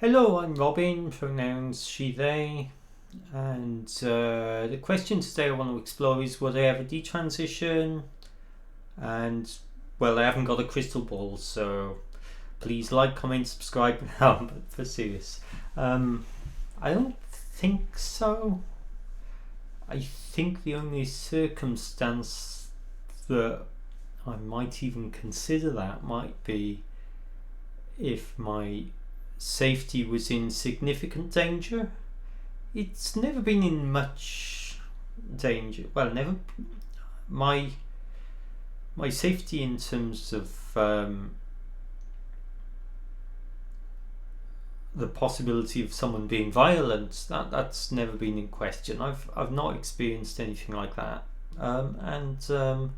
Hello, I'm Robin, pronouns she, they, and the question today I want to explore is would I ever detransition? And well, I haven't got a crystal ball, so please like, comment, subscribe now, but for serious. I don't think so. I think the only circumstance that I might even consider that might be if my safety was in significant danger. It's never been in much danger. Well, never. My my safety in terms of the possibility of someone being violent, that's never been in question. I've not experienced anything like that, and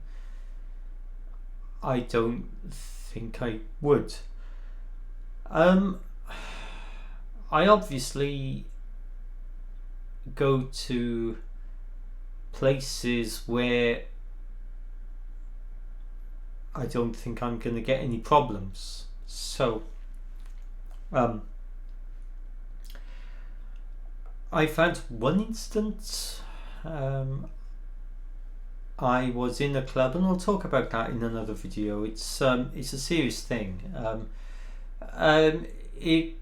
I don't think I would. Um, I obviously go to places where I don't think I'm going to get any problems. So, um, I've had one instance. I was in a club, and I'll talk about that in another video. It's a serious thing. It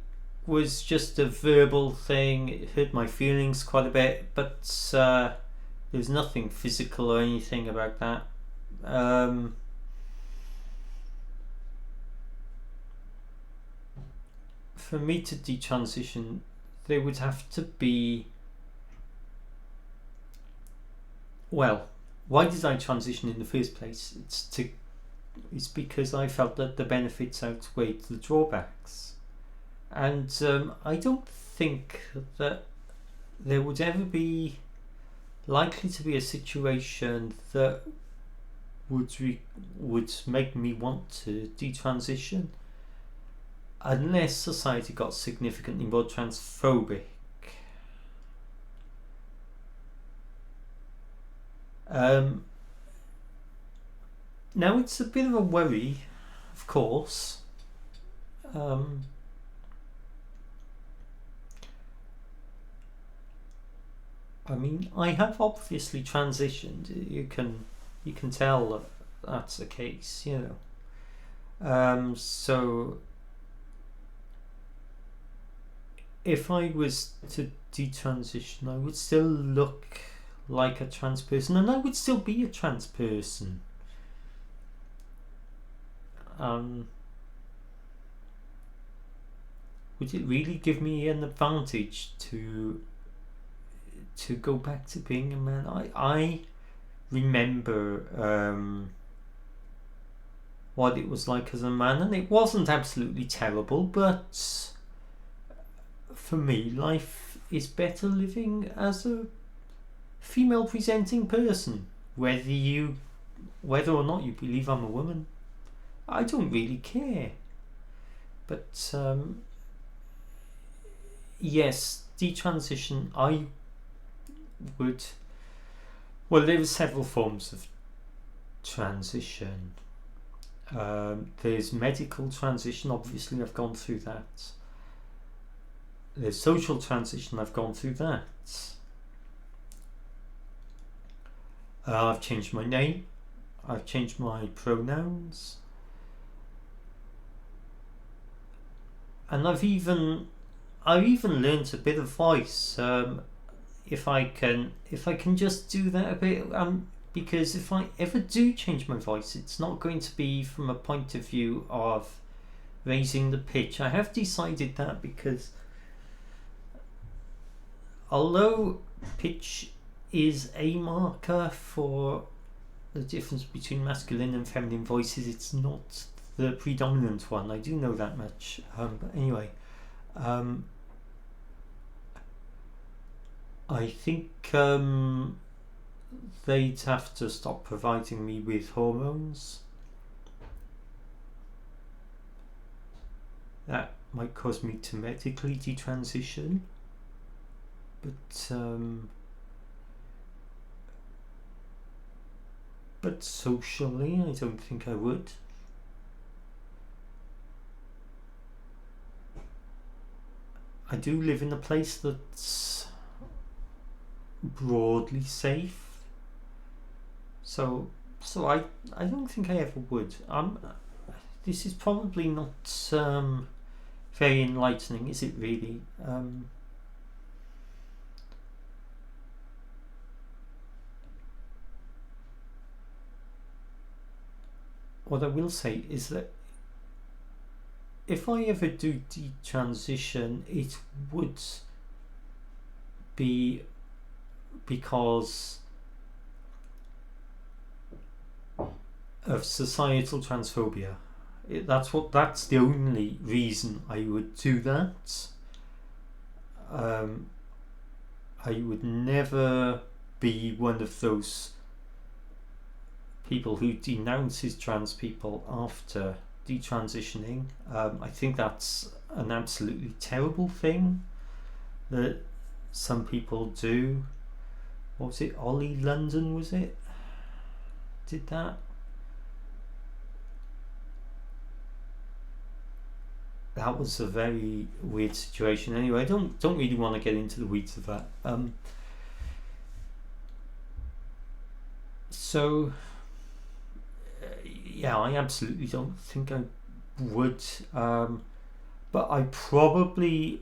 was just a verbal thing. It hurt my feelings quite a bit, but there's nothing physical or anything about that. For me to detransition, there would have to be. Well, why did I transition in the first place? It's because I felt that the benefits outweighed the drawbacks, and I don't think that there would ever be likely to be a situation that would make me want to detransition unless society got significantly more transphobic. Now it's a bit of a worry, of course. I mean, I have obviously transitioned. You can tell that that's the case, you know. So if I was to detransition, I would still look like a trans person, and I would still be a trans person. Would it really give me an advantage to go back to being a man? I remember what it was like as a man, and it wasn't absolutely terrible, but for me, life is better living as a female presenting person. Whether or not you believe I'm a woman, I don't really care. But yes, detransition, I would. Well, there are several forms of transition. There's medical transition, obviously, I've gone through that. There's social transition, I've gone through that. I've changed my name, I've changed my pronouns, and I've even learned a bit of voice. If I can just do that a bit, because if I ever do change my voice, it's not going to be from a point of view of raising the pitch. I have decided that because although pitch is a marker for the difference between masculine and feminine voices, it's not the predominant one. I do know that much. But anyway, I think they'd have to stop providing me with hormones. That might cause me to medically detransition, but socially, I don't think I would. I do live in a place that's broadly safe. So I don't think I ever would. This is probably not very enlightening, is it really? What I will say is that if I ever do detransition, it would be because of societal transphobia. That's the only reason I would do that. I would never be one of those people who denounces trans people after detransitioning. I think that's an absolutely terrible thing that some people do. What was it? Ollie London, was it? Did that? That was a very weird situation. Anyway, I don't really want to get into the weeds of that. Yeah, I absolutely don't think I would, but I probably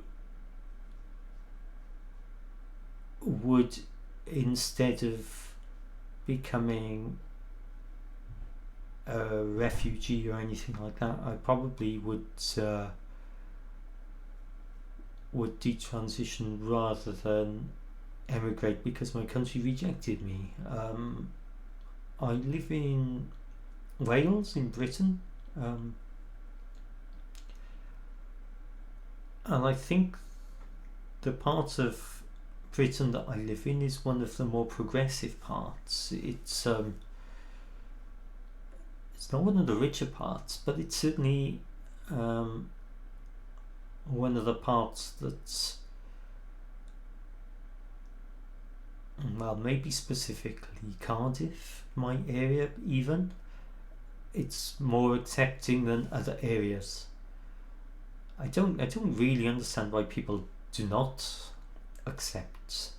would, instead of becoming a refugee or anything like that, I probably would detransition rather than emigrate because my country rejected me. I live in Wales, in Britain, and I think the part of Britain that I live in is one of the more progressive parts. It's not one of the richer parts, but it's certainly one of the parts that's, well, maybe specifically Cardiff, my area even, it's more accepting than other areas. I don't really understand why people do not accept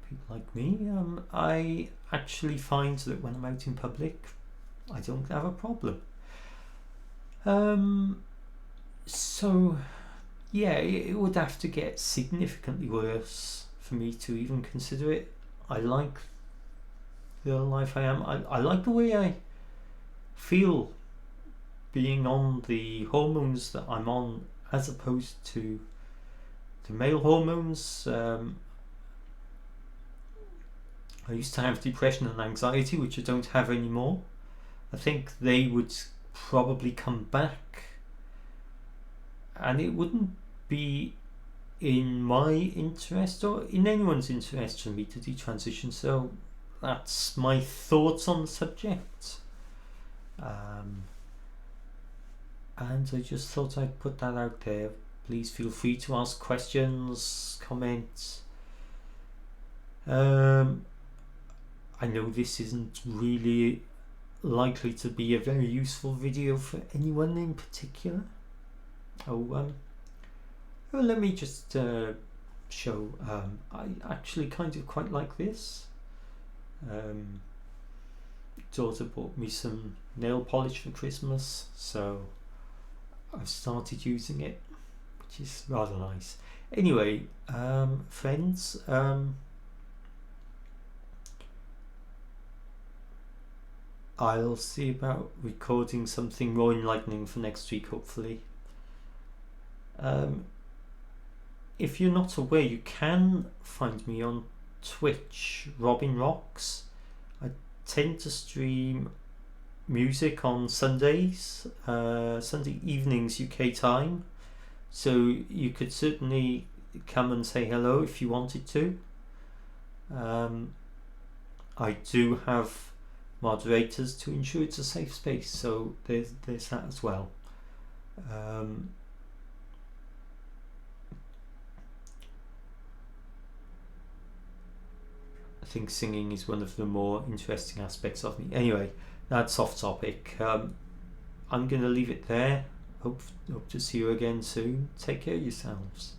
people like me. I actually find that when I'm out in public, I don't have a problem. So yeah, it would have to get significantly worse for me to even consider it. I like the life I am. I like the way I feel being on the hormones that I'm on, as opposed to the male hormones. I used to have depression and anxiety, which I don't have anymore. I think they would probably come back, and it wouldn't be in my interest or in anyone's interest for me to detransition. So that's my thoughts on the subject. And I just thought I'd put that out there. Please feel free to ask questions, comments. I know this isn't really likely to be a very useful video for anyone in particular. Well, let me just show. I actually kind of quite like this. Daughter bought me some nail polish for Christmas, so I've started using it, which is rather nice. Anyway, friends, I'll see about recording something more enlightening for next week, hopefully. If you're not aware, you can find me on Twitch, Robin Rocks. I tend to stream music on Sundays, Sunday evenings UK time, so you could certainly come and say hello if you wanted to. I do have moderators to ensure it's a safe space, so there's that as well. I think singing is one of the more interesting aspects of me. Anyway, that's off topic. I'm going to leave it there. Hope to see you again soon. Take care of yourselves.